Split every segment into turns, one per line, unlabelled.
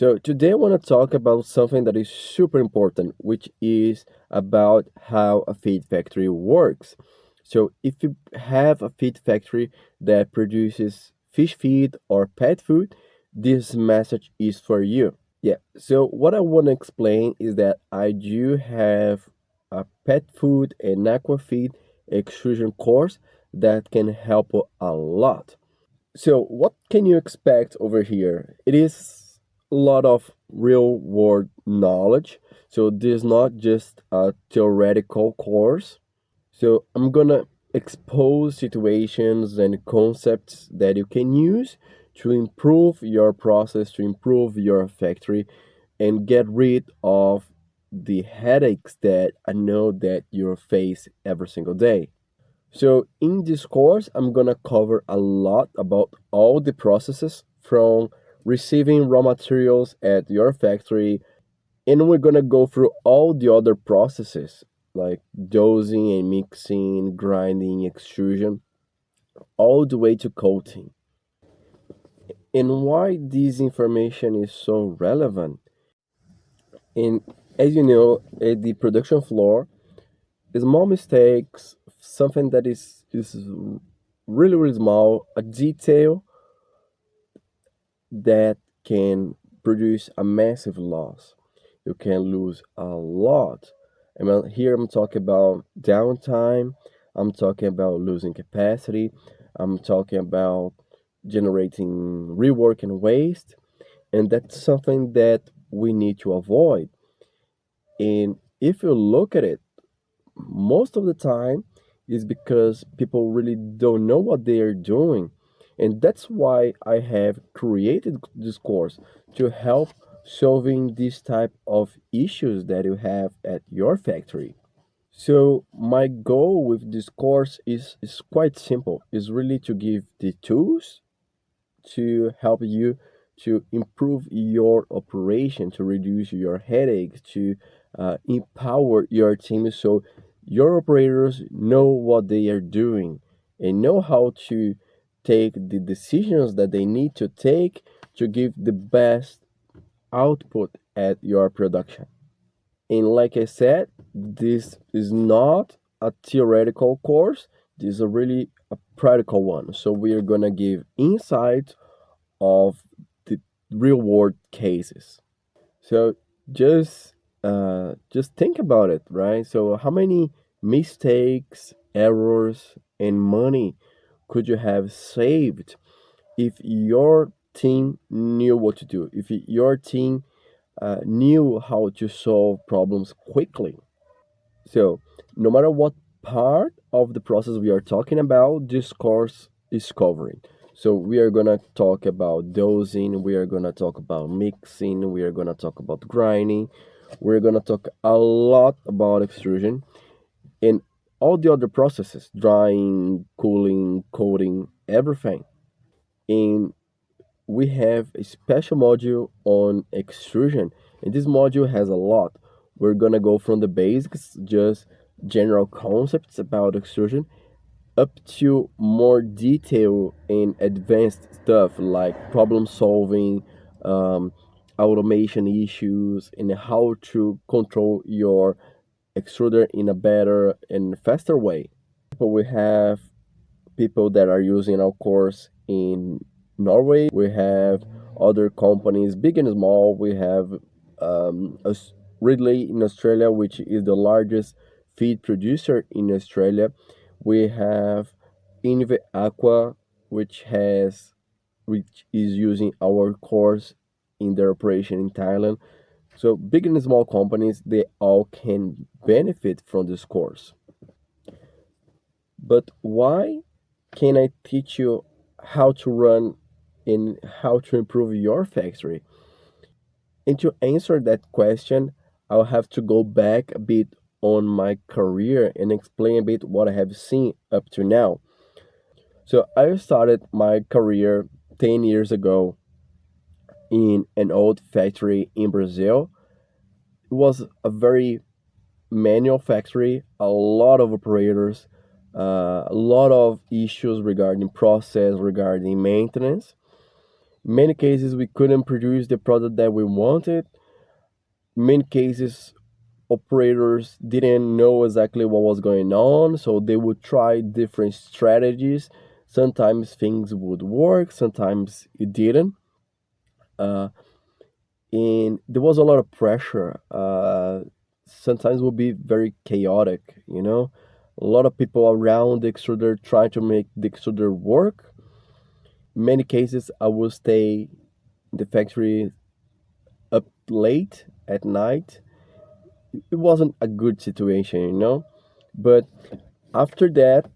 So today I want to talk about something that is super important, which is about how a feed factory works. So if you have a feed factory that produces fish feed or pet food, this message is for you. Yeah. So what I want to explain is that I do have a pet food and aqua feed extrusion course that can help a lot. So, what can you expect over here? It is a lot of real world knowledge. So, this is not just a theoretical course. So, I'm gonna expose situations and concepts that you can use to improve your process, to improve your factory, and get rid of the headaches that I know that you face every single day. So in this course, I'm gonna cover a lot about all the processes from receiving raw materials at your factory, and we're gonna go through all the other processes like dosing and mixing, grinding, extrusion, all the way to coating. And why this information is so relevant? And as you know, at the production floor, small mistakes, something that is really really small, a detail that can produce a massive loss. You can lose a lot. I mean, here I'm talking about downtime. I'm talking about losing capacity. I'm talking about generating rework and waste, and that's something that we need to avoid. And if you look at it, most of the time is because people really don't know what they are doing. And that's why I have created this course to help solving this type of issues that you have at your factory. So my goal with this course is quite simple. It's really to give the tools to help you to improve your operation, to reduce your headaches, to empower your team so your operators know what they are doing and know how to take the decisions that they need to take to give the best output at your production. And like I said, this is not a theoretical course, this is a really a practical one. So we are gonna give insight of the real world cases. So just think about it, right? So how many mistakes, errors, and money could you have saved if your team knew what to do? If your team knew how to solve problems quickly? So no matter what part of the process we are talking about, this course is covering. So we are gonna talk about dosing, we are gonna talk about mixing, we are gonna talk about grinding, we're gonna talk a lot about extrusion and all the other processes, drying, cooling, coating, everything. And we have a special module on extrusion, and this module has a lot. We're gonna go from the basics, just general concepts about extrusion, up to more detail and advanced stuff like problem solving, um, automation issues, and how to control your extruder in a better and faster way. But we have people that are using our course in Norway. We have other companies, big and small. We have Ridley in Australia, which is the largest feed producer in Australia. We have Inve Aqua, which is using our course in their operation in Thailand. So big and small companies, they all can benefit from this course. But why can I teach you how to run and how to improve your factory? And to answer that question, I'll have to go back a bit on my career and explain a bit what I have seen up to now. So I started my career 10 years ago in an old factory in Brazil. It was a very manual factory, a lot of operators, a lot of issues regarding process, regarding maintenance. Many cases we couldn't produce the product that we wanted. Many cases operators didn't know exactly what was going on, so they would try different strategies. Sometimes things would work, sometimes it didn't. Uh, and there was a lot of pressure. Sometimes would be very chaotic, you know. A lot of people around the extruder trying to make the extruder work. Many cases I will stay in the factory up late at night. It wasn't a good situation, you know. But after that,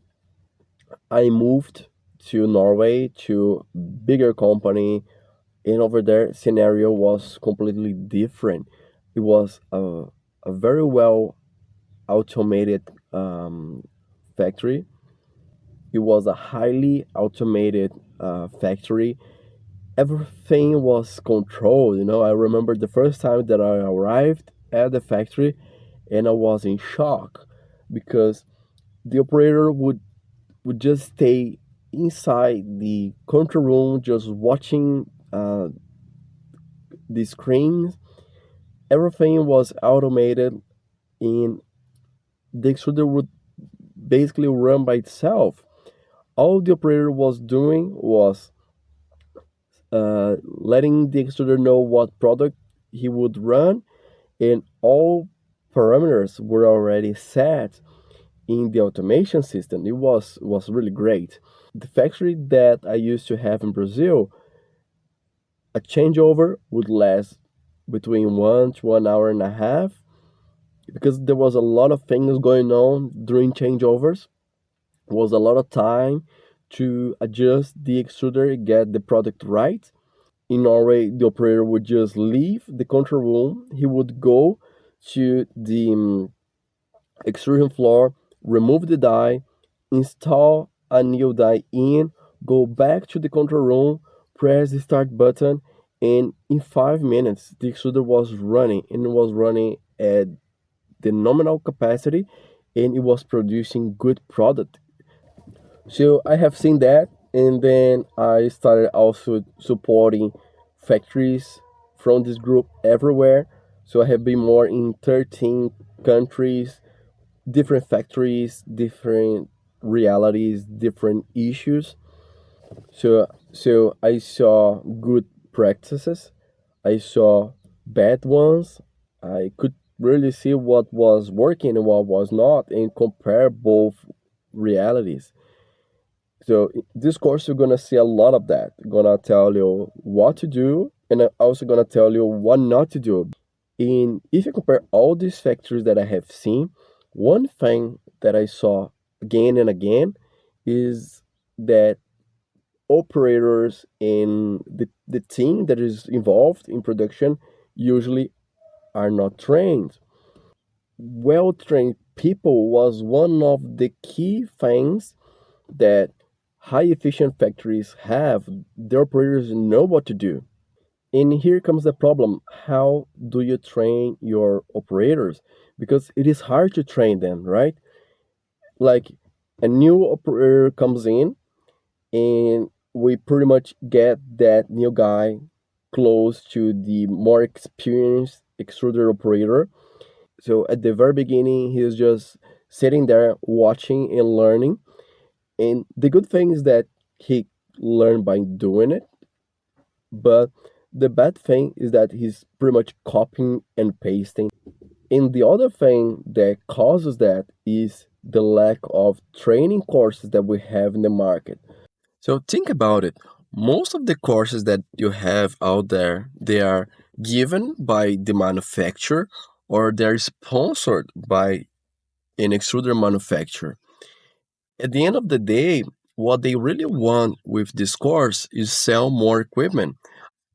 I moved to Norway to bigger company, and over there scenario was completely different. It was a very well automated factory. It was a highly automated factory. Everything was controlled. You know, I remember the first time that I arrived at the factory, and I was in shock because the operator would just stay inside the control room, just watching the screens. Everything was automated, and the extruder would basically run by itself. All the operator was doing was letting the extruder know what product he would run, and all parameters were already set in the automation system. It was really great. The factory that I used to have in Brazil, a changeover would last between 1 to 1 hour and a half because there was a lot of things going on during changeovers. It was a lot of time to adjust the extruder, get the product right. In Norway, the operator would just leave the control room. He would go to the extrusion floor, remove the die, install a new die in, go back to the control room, press the start button, and in 5 minutes the extruder was running, and it was running at the nominal capacity, and it was producing good product. So I have seen that, and then I started also supporting factories from this group everywhere. So I have been more in 13 countries, different factories, different realities, different issues. So I saw good practices, I saw bad ones. I could really see what was working and what was not, and compare both realities. So this course you're gonna see a lot of that. Gonna tell you what to do, and I'm also gonna tell you what not to do. And if you compare all these factors that I have seen, one thing that I saw again and again is that operators and the team that is involved in production usually are not trained. Well trained people was one of the key things that high efficient factories have. Their operators know what to do. And here comes the problem. How do you train your operators? Because it is hard to train them, right? Like a new operator comes in, and we pretty much get that new guy close to the more experienced extruder operator. So at the very beginning, he's just sitting there watching and learning. And the good thing is that he learned by doing it, but the bad thing is that he's pretty much copying and pasting. And the other thing that causes that is the lack of training courses that we have in the market. So think about it. Most of the courses that you have out there, they are given by the manufacturer, or they're sponsored by an extruder manufacturer. At the end of the day, what they really want with this course is sell more equipment.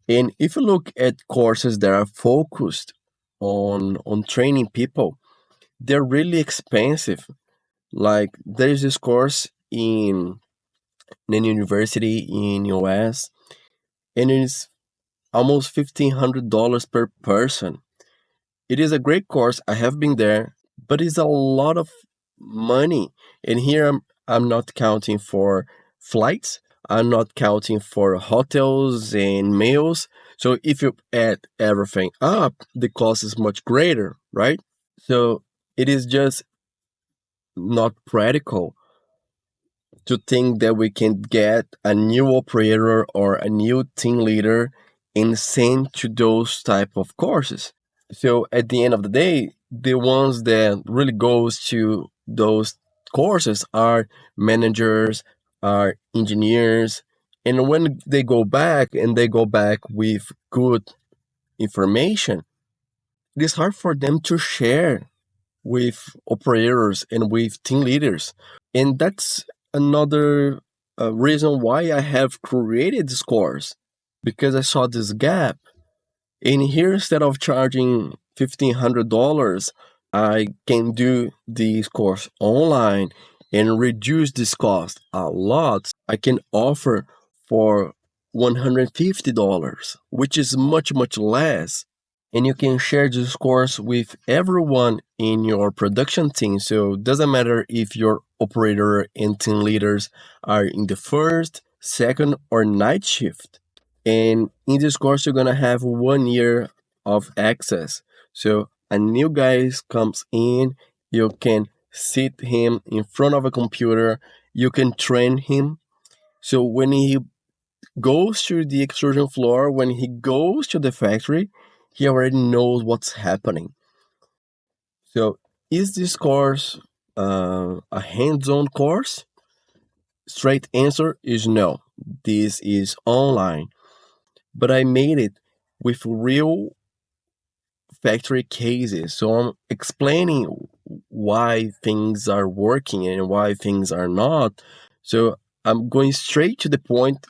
And if you look at courses that are focused on training people, they're really expensive. Like there's this course in a university in US, and it's almost $1,500 per person. It is a great course. I have been there, but it's a lot of money. And here I'm not counting for flights. I'm not counting for hotels and meals. So if you add everything up, the cost is much greater, right? So it is just not practical to think that we can get a new operator or a new team leader and send to those type of courses. So at the end of the day, the ones that really goes to those courses are managers, are engineers, and when they go back and they go back with good information, it is hard for them to share with operators and with team leaders. And that's another reason why I have created this course, because I saw this gap. And here, instead of charging $1,500, I can do this course online and reduce this cost a lot. I can offer for $150, which is much, much less. And you can share this course with everyone in your production team. So it doesn't matter if your operator and team leaders are in the first, second, or night shift. And in this course, you're gonna have 1 year of access. So a new guy comes in, you can sit him in front of a computer, you can train him. So when he goes to the extrusion floor, when he goes to the factory, he already knows what's happening. So is this course a hands-on course? Straight answer is no. This is online. But I made it with real factory cases. So I'm explaining why things are working and why things are not. So I'm going straight to the point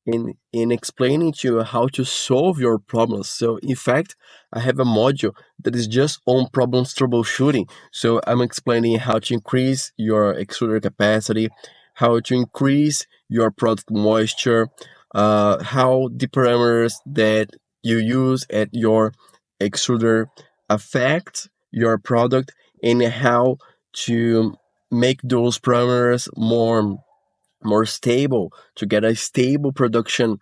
in explaining to you how to solve your problems. So in fact, I have a module that is just on problems troubleshooting. So I'm explaining how to increase your extruder capacity, how to increase your product moisture, how the parameters that you use at your extruder affect your product, and how to make those parameters more stable, to get a stable production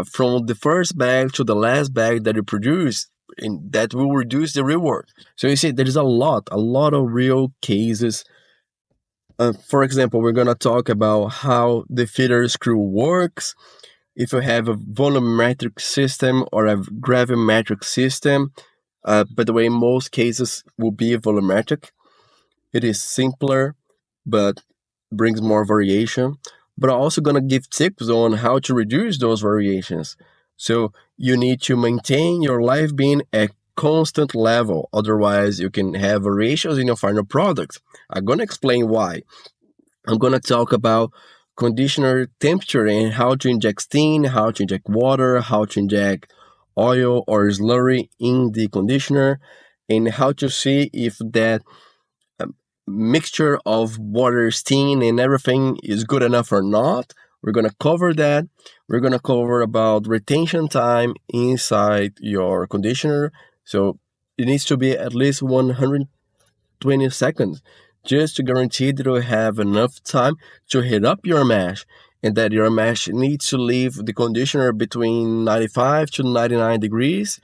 from the first bag to the last bag that you produce, and that will reduce the reward. So you see, there is a lot of real cases. For example, we're gonna talk about how the feeder screw works. If you have a volumetric system or a gravimetric system, by the way, most cases will be volumetric. It is simpler, but brings more variation. But I'm also gonna give tips on how to reduce those variations. So you need to maintain your live beam at constant level. Otherwise, you can have variations in your final product. I'm gonna explain why. I'm gonna talk about conditioner temperature and how to inject steam, how to inject water, how to inject oil or slurry in the conditioner, and how to see if that mixture of water, steam, and everything is good enough or not. We're gonna cover that. We're gonna cover about retention time inside your conditioner. So it needs to be at least 120 seconds just to guarantee that you have enough time to heat up your mesh, and that your mesh needs to leave the conditioner between 95 to 99 degrees,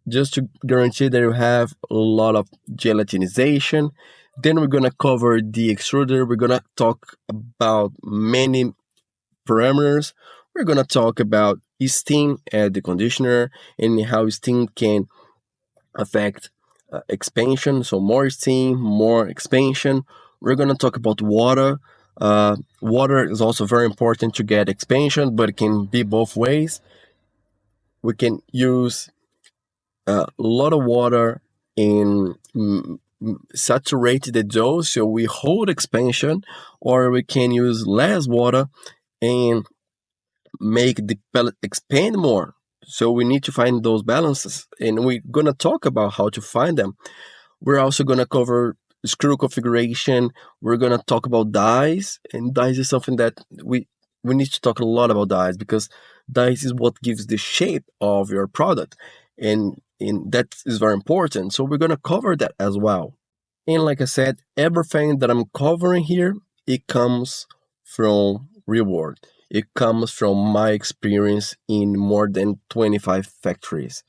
just to guarantee that you have a lot of gelatinization. Then we're gonna cover the extruder. We're gonna talk about many parameters. We're gonna talk about steam at the conditioner and how steam can affect expansion. So more steam, more expansion. We're gonna talk about water. Water is also very important to get expansion, but it can be both ways. We can use a lot of water and saturate the dough so we hold expansion, or we can use less water and make the pellet expand more. So we need to find those balances, and we're gonna talk about how to find them. We're also gonna cover screw configuration. We're gonna talk about dies, and dies is something that we need to talk a lot about dies, because dies is what gives the shape of your product, and that is very important. So we're gonna cover that as well. And like I said, everything that I'm covering here, it comes from reward. It comes from my experience in more than 25 factories.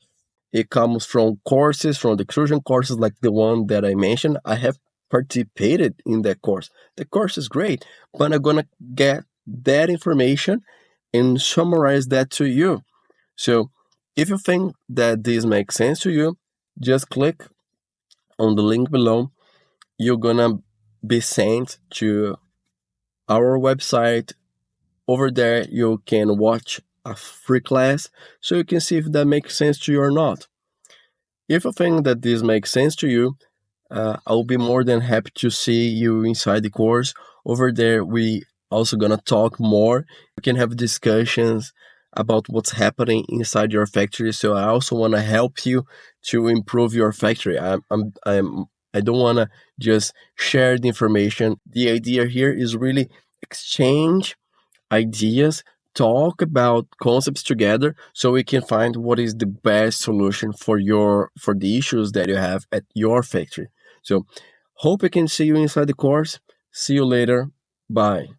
It comes from courses, from the extrusion courses like the one that I mentioned. I have participated in that course. The course is great, but I'm gonna get that information and summarize that to you. So if you think that this makes sense to you, just click on the link below. You're gonna be sent to our website. Over there, you can watch a free class so you can see if that makes sense to you or not. If you think that this makes sense to you, I'll be more than happy to see you inside the course. Over there, we also gonna talk more. We can have discussions about what's happening inside your factory. So I also want to help you to improve your factory. I don't want to just share the information. The idea here is really exchange ideas, talk about concepts together so we can find what is the best solution for the issues that you have at your factory. So hope I can see you inside the course. See you later. Bye.